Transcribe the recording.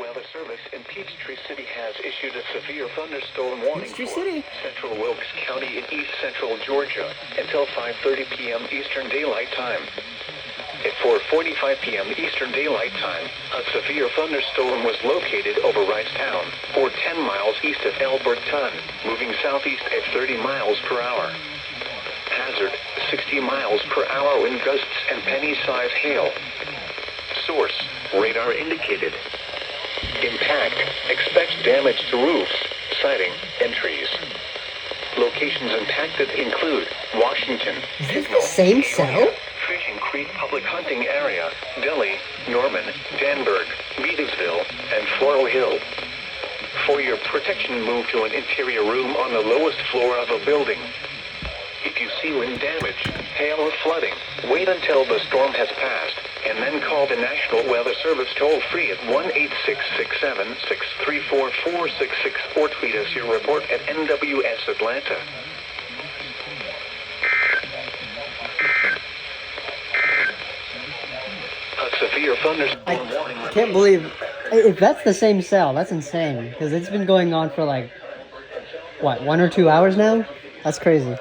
Weather Service in Peachtree City has issued a severe thunderstorm warning for central Wilkes County in east central Georgia until 5:30 p.m. Eastern Daylight Time. At 4:45 p.m. Eastern Daylight Time, a severe thunderstorm was located over Ricetown, or 10 miles east of Elberton, moving southeast at 30 miles per hour. Hazard, 60 miles per hour wind gusts and penny-size hail. Source, radar indicated. Impact, expect damage to roofs, siding, and trees. Locations impacted include Washington, Is this the same cell? Fishing Creek Public Hunting Area, Delhi, Norman, Danburg, Beattivesville, and Floral Hill. For your protection, move to an interior room on the lowest floor of a building. If you see wind damage, hail or flooding, wait until the storm has passed, and then call the National Weather Service toll-free at 1-866-7-634-466 or tweet us your report at NWS Atlanta. A severe thunderstorm warning. I can't believe... If that's the same cell, that's insane. Because it's been going on for like, what, 1 or 2 hours now? That's crazy.